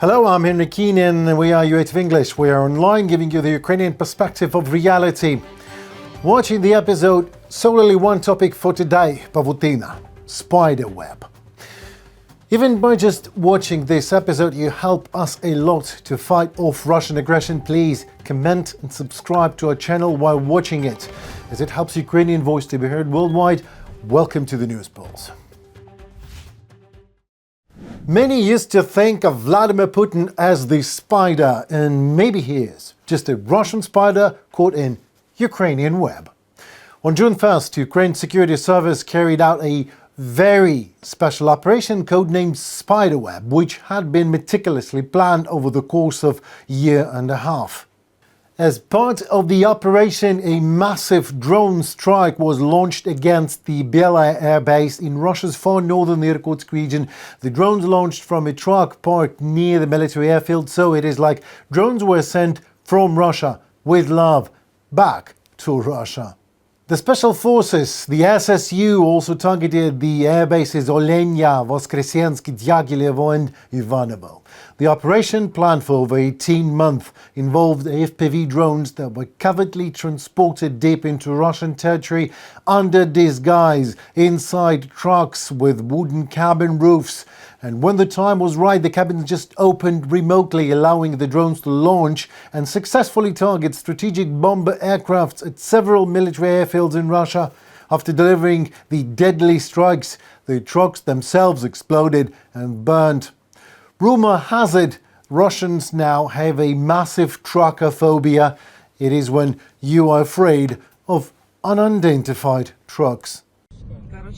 Hello, I'm Ukrainian and we are it English. We are online giving you the Ukrainian perspective of reality. Watching the episode, solely one topic for today, Pavutina, Spiderweb. Even by just watching this episode, you help us a lot to fight off Russian aggression. Please comment and subscribe to our channel while watching it, as it helps Ukrainian voice to be heard worldwide. Welcome to the News Pulse. Many used to think of Vladimir Putin as the spider, and maybe he is, just a Russian spider caught in Ukrainian web. On June 1st, Ukraine's security service carried out a very special operation codenamed Spiderweb, which had been meticulously planned over the course of a year and a half. As part of the operation, a massive drone strike was launched against the Belaya air base in Russia's far northern Irkutsk region. The drones launched from a truck parked near the military airfield, so it is like drones were sent from Russia with love back to Russia. The Special Forces, the SSU, also targeted the air bases Olenya, Voskresensk, Dyagilevo and Ivanovo. The operation, planned for over 18 months, involved FPV drones that were covertly transported deep into Russian territory under disguise, inside trucks with wooden cabin roofs. And when the time was right, the cabins just opened remotely, allowing the drones to launch and successfully target strategic bomber aircrafts at several military airfields in Russia. After delivering the deadly strikes, the trucks themselves exploded and burned. Rumor has it, Russians now have a massive trucker phobia. It is when you are afraid of unidentified trucks.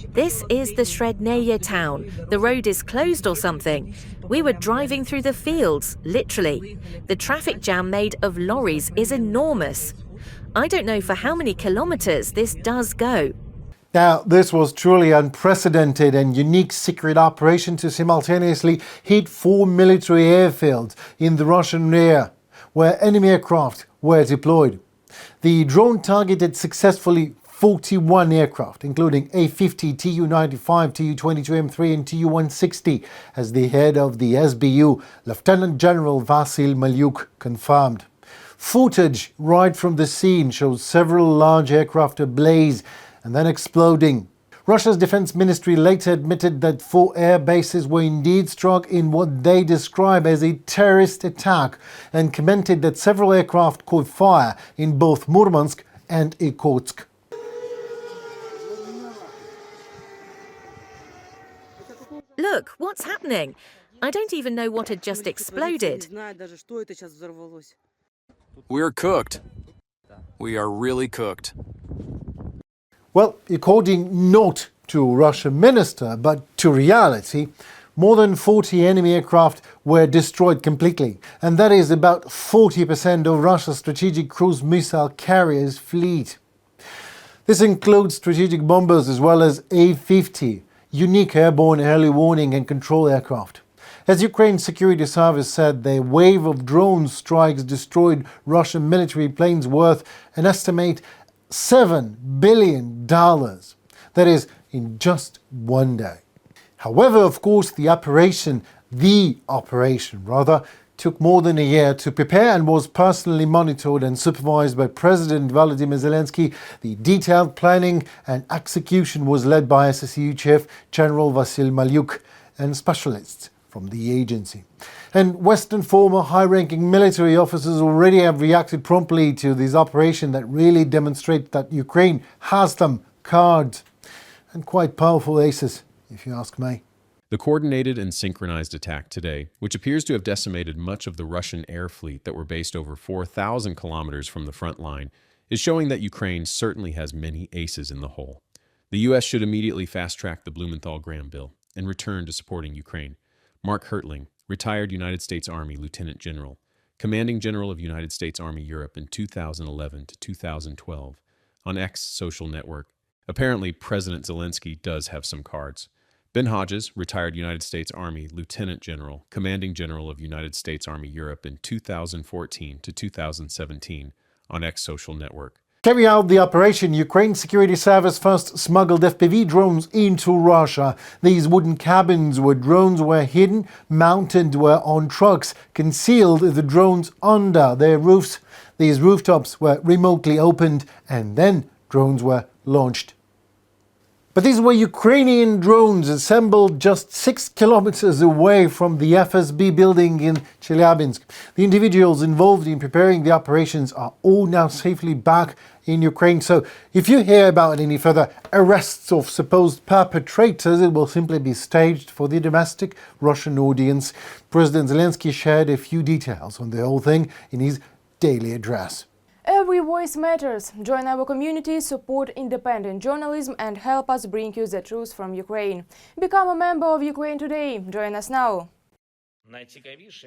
This is the Srednaya town. The road is closed or something. We were driving through the fields, literally. The traffic jam made of lorries is enormous. I don't know for how many kilometers this does go. Now, this was truly unprecedented and unique secret operation to simultaneously hit 4 military airfields in the Russian rear, where enemy aircraft were deployed. The drone targeted successfully 41 aircraft, including A-50, Tu-95, Tu-22M3 and Tu-160, as the head of the SBU, Lieutenant General Vasil Malyuk, confirmed. Footage right from the scene shows several large aircraft ablaze and then exploding. Russia's defense ministry later admitted that 4 air bases were indeed struck in what they describe as a terrorist attack, and commented that several aircraft caught fire in both Murmansk and Irkutsk. Look, what's happening? I don't even know what had just exploded. We're cooked. We are really cooked. Well, according not to Russian minister, but to reality, more than 40 enemy aircraft were destroyed completely, and that is about 40% of Russia's strategic cruise missile carriers fleet. This includes strategic bombers as well as A-50, unique airborne early warning and control aircraft. As Ukraine's security service said, the wave of drone strikes destroyed Russian military planes worth an estimate $7 billion. That is, in just one day. However, of course, the operation took more than a year to prepare and was personally monitored and supervised by President Vladimir Zelensky. The detailed planning and execution was led by SSU Chief General Vasil Malyuk and specialists from the agency. And Western former high-ranking military officers already have reacted promptly to this operation that really demonstrates that Ukraine has them cards, and quite powerful aces, if you ask me. The coordinated and synchronized attack today, which appears to have decimated much of the Russian air fleet that were based over 4,000 kilometers from the front line, is showing that Ukraine certainly has many aces in the hole. The U.S. should immediately fast-track the Blumenthal-Graham bill and return to supporting Ukraine. Mark Hertling, retired United States Army Lieutenant General, Commanding General of United States Army Europe in 2011 to 2012, on X social network. Apparently, President Zelensky does have some cards. Ben Hodges, retired United States Army Lieutenant General, Commanding General of United States Army Europe in 2014 to 2017, on X social network. Carrying out the operation, Ukraine's security service first smuggled FPV drones into Russia. These wooden cabins where drones were hidden, mounted were on trucks, concealed the drones under their roofs. These rooftops were remotely opened and then drones were launched. But these were Ukrainian drones assembled just 6 kilometers away from the FSB building in Chelyabinsk. The individuals involved in preparing the operations are all now safely back in Ukraine. So if you hear about any further arrests of supposed perpetrators, it will simply be staged for the domestic Russian audience. President Zelensky shared a few details on the whole thing in his daily address. Every voice matters. Join our community, support independent journalism and help us bring you the truth from Ukraine. Become a member of Ukraine today. Join us now.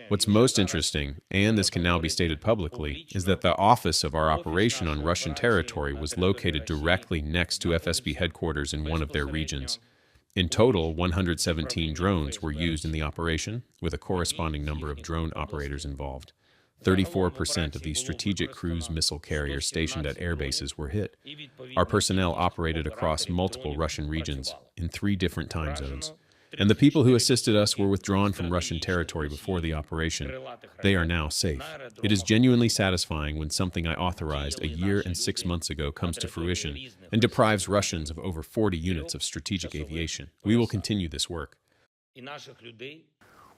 What's most interesting, and this can now be stated publicly, is that the office of our operation on Russian territory was located directly next to FSB headquarters in one of their regions. In total, 117 drones were used in the operation, with a corresponding number of drone operators involved. 34% of these strategic cruise missile carriers stationed at air bases were hit. Our personnel operated across multiple Russian regions in 3 different time zones. And the people who assisted us were withdrawn from Russian territory before the operation. They are now safe. It is genuinely satisfying when something I authorized a year and 6 months ago comes to fruition and deprives Russians of over 40 units of strategic aviation. We will continue this work.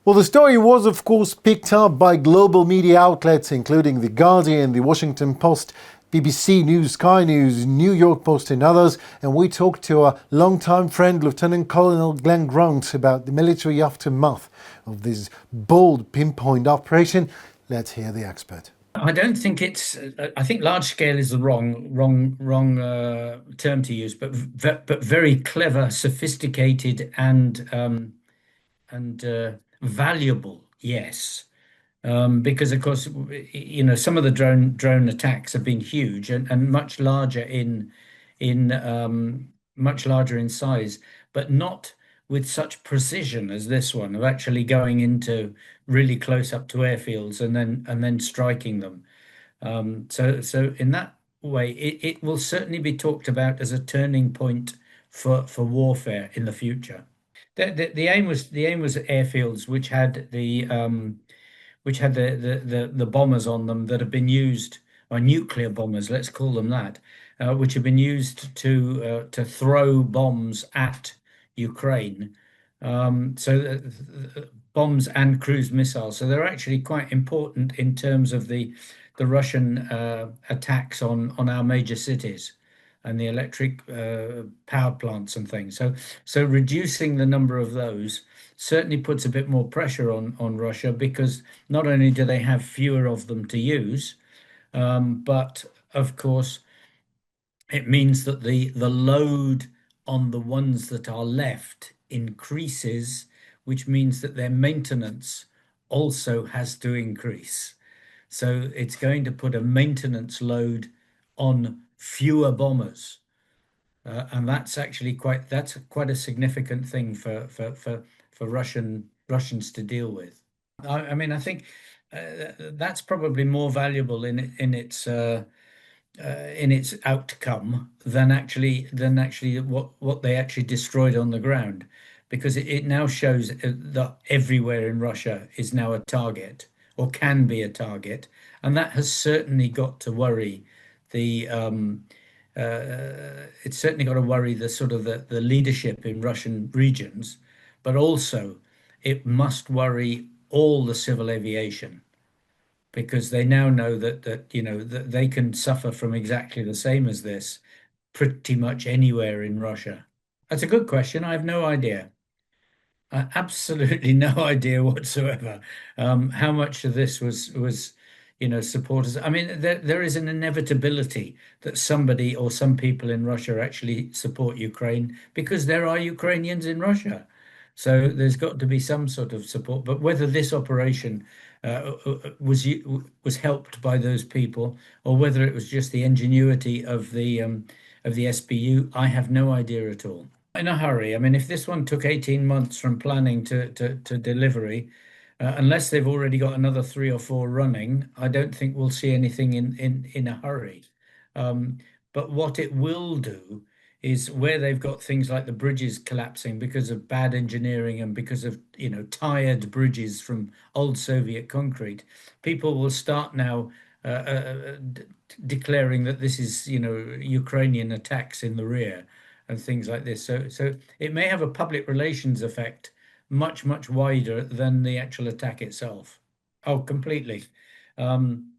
Well, the story was, of course, picked up by global media outlets, including The Guardian, The Washington Post, BBC News, Sky News, New York Post and others. And we talked to our longtime friend, Lieutenant Colonel Glenn Grant, about the military aftermath of this bold pinpoint operation. Let's hear the expert. I don't think it's. I think large scale is the wrong term to use, but very clever, sophisticated, and valuable, yes, because of course, you know, some of the drone attacks have been huge and much larger in size, but not with such precision as this one, of actually going into really close up to airfields and then striking them. So in that way, it will certainly be talked about as a turning point for warfare in the future. The aim was airfields which had the bombers on them that have been used, or nuclear bombers, let's call them that, which have been used to throw bombs at Ukraine. Bombs and cruise missiles. So they're actually quite important in terms of the Russian attacks on our major cities and the electric power plants and things. So reducing the number of those certainly puts a bit more pressure on Russia, because not only do they have fewer of them to use, but of course it means that the load on the ones that are left increases, which means that their maintenance also has to increase. So it's going to put a maintenance load on fewer bombers, and that's actually quite a significant thing for Russians to deal with. I mean, I think that's probably more valuable in its outcome than actually what they actually destroyed on the ground, because it now shows that everywhere in Russia is now a target, or can be a target, and that has certainly got to worry it's certainly got to worry the sort of the leadership in Russian regions, but also it must worry all the civil aviation, because they now know that you know that they can suffer from exactly the same as this pretty much anywhere in Russia. That's a good question. I have no idea. Absolutely no idea whatsoever. How much of this was you know, supporters. I mean, there is an inevitability that somebody or some people in Russia actually support Ukraine, because there are Ukrainians in Russia. So there's got to be some sort of support. But whether this operation was helped by those people, or whether it was just the ingenuity of the SBU, I have no idea at all. In a hurry. I mean, if this one took 18 months from planning to delivery, unless they've already got another 3 or 4 running, I don't think we'll see anything in a hurry. But what it will do is where they've got things like the bridges collapsing because of bad engineering and because of, tired bridges from old Soviet concrete, people will start now declaring that this is, Ukrainian attacks in the rear and things like this. So it may have a public relations effect much, much wider than the actual attack itself. Oh, completely. Um,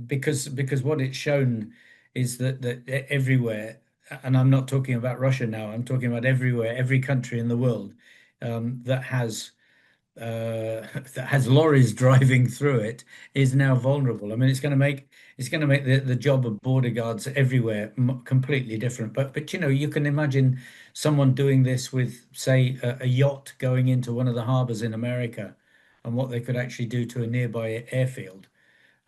because what it's shown is that everywhere, and I'm not talking about Russia now, I'm talking about everywhere, every country in the world that has that has lorries driving through it is now vulnerable. I mean, it's going to make the job of border guards everywhere completely different. But you can imagine someone doing this with, say, a yacht going into one of the harbors in America, and what they could actually do to a nearby airfield.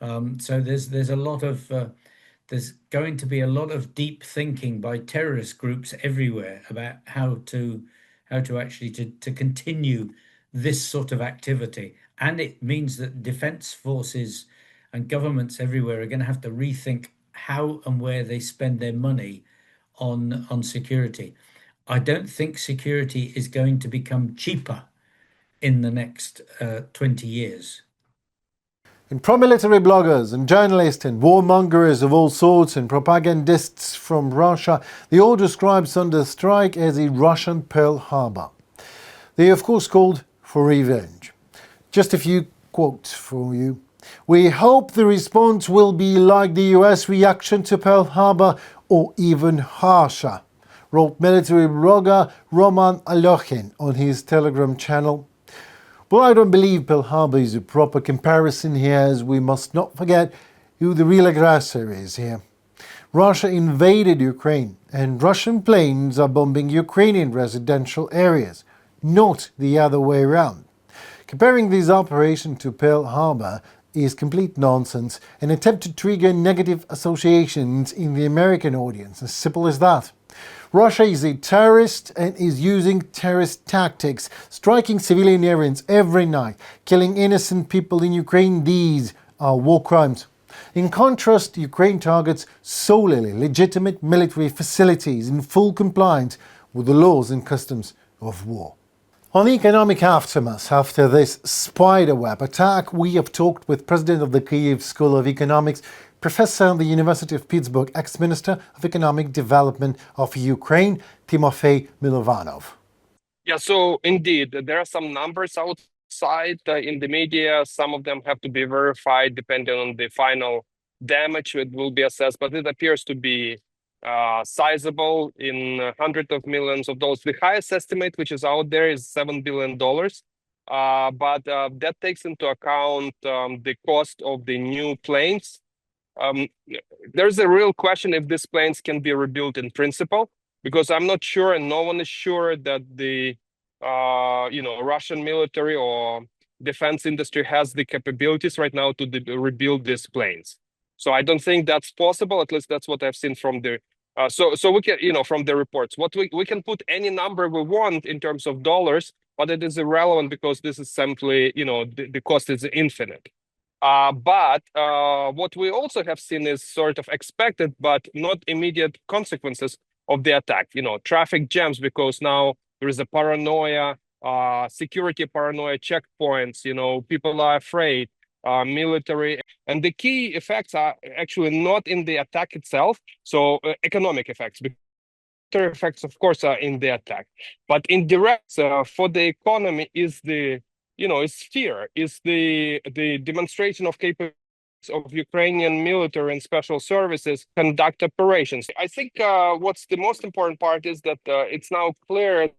So there's a lot of there's going to be a lot of deep thinking by terrorist groups everywhere about how to actually to continue this sort of activity. And it means that defense forces and governments everywhere are going to have to rethink how and where they spend their money on security. I don't think security is going to become cheaper in the next 20 years. And pro-military bloggers and journalists and warmongers of all sorts and propagandists from Russia, they all describe Sunday's strike as a Russian Pearl Harbor. They of course called for revenge. Just a few quotes for you. "We hope the response will be like the US reaction to Pearl Harbor or even harsher," wrote military blogger Roman Alokhin on his Telegram channel. Well, I don't believe Pearl Harbor is a proper comparison here, as we must not forget who the real aggressor is here. Russia invaded Ukraine, and Russian planes are bombing Ukrainian residential areas, not the other way around. Comparing this operation to Pearl Harbor is complete nonsense, an attempt to trigger negative associations in the American audience, as simple as that. Russia is a terrorist and is using terrorist tactics, striking civilian areas every night, killing innocent people in Ukraine. These are war crimes. In contrast, Ukraine targets solely legitimate military facilities in full compliance with the laws and customs of war. On the economic aftermath after this Spiderweb attack, we have talked with President of the Kyiv School of Economics, Professor at the University of Pittsburgh, ex-Minister of Economic Development of Ukraine, Timofey Milovanov. Yeah, so indeed, there are some numbers outside in the media. Some of them have to be verified depending on the final damage that will be assessed, but it appears to be sizable in hundreds of millions of dollars. The highest estimate, which is out there, is $7 billion. But that takes into account the cost of the new planes. There's a real question if these planes can be rebuilt in principle, because I'm not sure, and no one is sure, that the Russian military or defense industry has the capabilities right now to rebuild these planes. So I don't think that's possible. At least that's what I've seen from the so we can, from the reports. What we can put any number we want in terms of dollars, but it is irrelevant because this is simply, the cost is infinite. But what we also have seen is sort of expected but not immediate consequences of the attack. Traffic jams, because now there is a paranoia, security paranoia, checkpoints. People are afraid. Military, and the key effects are actually not in the attack itself. So economic effects. Military effects, of course, are in the attack, but indirect for the economy is the is fear, is the demonstration of capabilities of Ukrainian military and special services conduct operations. I think what's the most important part is that it's now clear.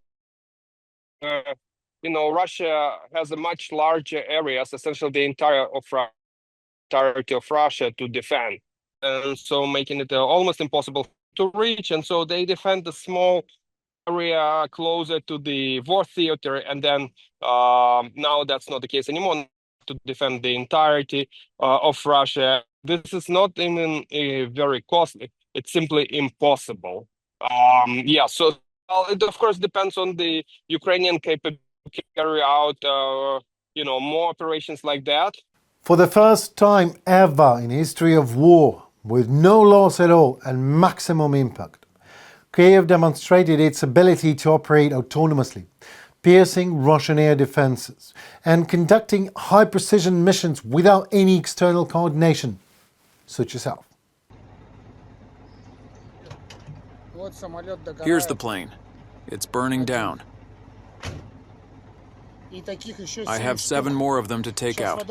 Russia has a much larger areas, essentially the entirety of Russia, to defend, and so making it almost impossible to reach. And so they defend the small area closer to the war theater, and then now that's not the case anymore. To defend the entirety of Russia, this is not even very costly. It's simply impossible. So it of course depends on the Ukrainian capability to carry out, more operations like that. For the first time ever in history of war, with no loss at all and maximum impact. Kiev demonstrated its ability to operate autonomously, piercing Russian air defenses and conducting high-precision missions without any external coordination. Suit yourself. Here's the plane. It's burning down. I have 7 more of them to take out.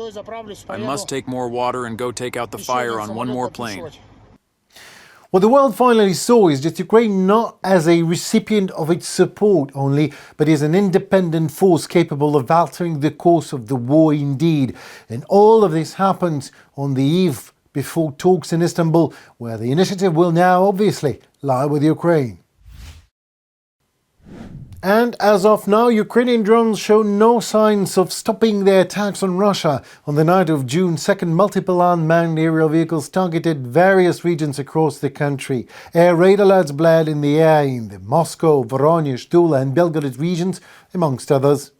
I must take more water and go take out the fire on one more plane. What the world finally saw is that Ukraine not as a recipient of its support only, but is an independent force capable of altering the course of the war indeed. And all of this happens on the eve before talks in Istanbul, where the initiative will now obviously lie with Ukraine. And as of now, Ukrainian drones show no signs of stopping their attacks on Russia. On the night of June 2nd, multiple unmanned aerial vehicles targeted various regions across the country. Air raid alerts blared in the air in the Moscow, Voronezh, Tula and Belgorod regions, amongst others.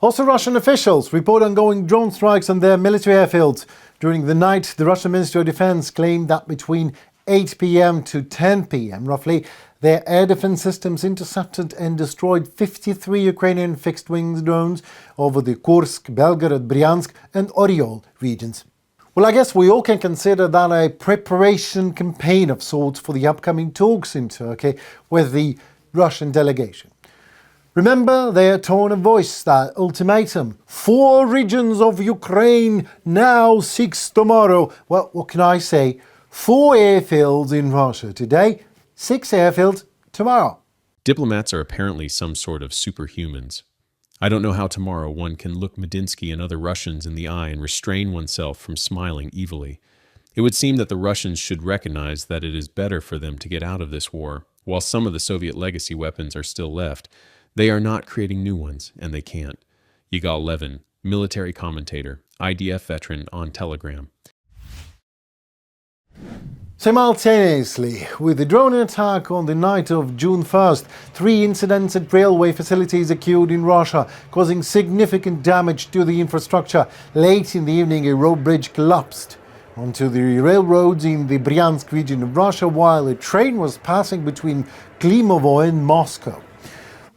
Also, Russian officials report ongoing drone strikes on their military airfields. During the night, the Russian Ministry of Defense claimed that between 8 p.m. to 10 p.m. roughly, their air defense systems intercepted and destroyed 53 Ukrainian fixed-wing drones over the Kursk, Belgorod, Bryansk and Oryol regions. Well, I guess we all can consider that a preparation campaign of sorts for the upcoming talks in Turkey with the Russian delegation. Remember their tone of voice, that ultimatum. 4 regions of Ukraine, now 6 tomorrow. Well, what can I say? 4 airfields in Russia today, 6 airfields tomorrow. Diplomats are apparently some sort of superhumans. I don't know how tomorrow one can look Medinsky and other Russians in the eye and restrain oneself from smiling evilly. It would seem that the Russians should recognize that it is better for them to get out of this war. While some of the Soviet legacy weapons are still left, they are not creating new ones, and they can't. Yigal Levin, military commentator, IDF veteran on Telegram. Simultaneously, with the drone attack on the night of June 1st, 3 incidents at railway facilities occurred in Russia, causing significant damage to the infrastructure. Late in the evening, a road bridge collapsed onto the railroads in the Bryansk region of Russia, while a train was passing between Klimovo and Moscow.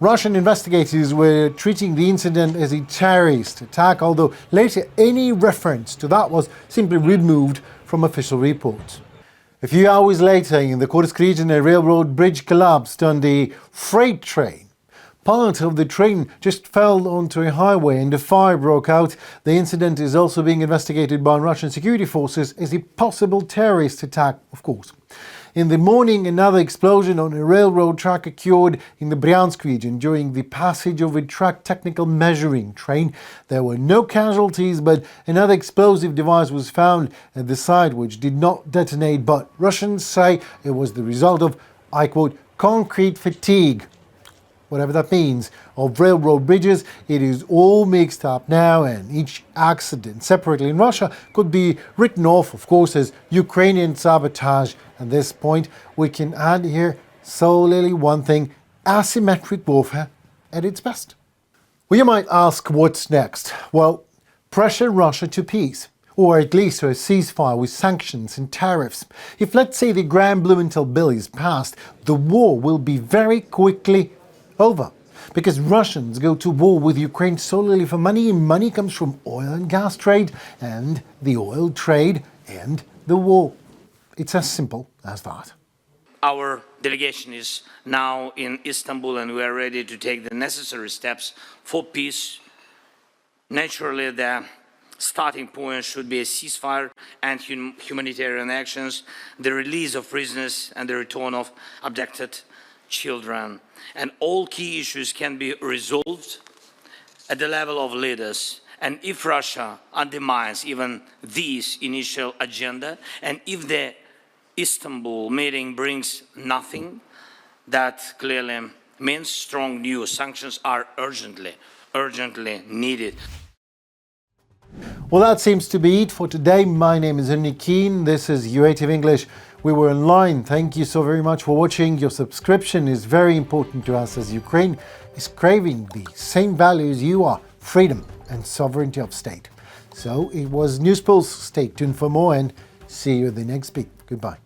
Russian investigators were treating the incident as a terrorist attack, although later any reference to that was simply removed from official reports. A few hours later, in the Kursk region, a railroad bridge collapsed on the freight train. Part of the train just fell onto a highway and a fire broke out. The incident is also being investigated by Russian security forces as a possible terrorist attack, of course. In the morning, another explosion on a railroad track occurred in the Bryansk region during the passage of a track technical measuring train. There were no casualties, but another explosive device was found at the site which did not detonate, but Russians say it was the result of, I quote, concrete fatigue. Whatever that means, of railroad bridges. It is all mixed up now, and each accident separately in Russia could be written off, of course, as Ukrainian sabotage. At this point, we can add here solely one thing: asymmetric warfare at its best. Well, you might ask, what's next? Well, pressure Russia to peace, or at least to a ceasefire with sanctions and tariffs. If, let's say, the Grand Blumenthal bill is passed, the war will be very quickly over, because Russians go to war with Ukraine solely for money, and money comes from oil and gas trade, and the oil trade and the war. It's as simple as that. Our delegation is now in Istanbul, and we are ready to take the necessary steps for peace. Naturally, the starting point should be a ceasefire and humanitarian actions, the release of prisoners and the return of abducted children. And all key issues can be resolved at the level of leaders. And if Russia undermines even this initial agenda, and if the Istanbul meeting brings nothing, that clearly means strong new sanctions are urgently needed. Well, that seems to be it for today. My name is Ernie Keane. This is it English. We were online. Thank you so very much for watching. Your subscription is very important to us as Ukraine is craving the same values you are, freedom and sovereignty of state. So it was Newspulse. Stay tuned for more and see you in the next beat. Goodbye.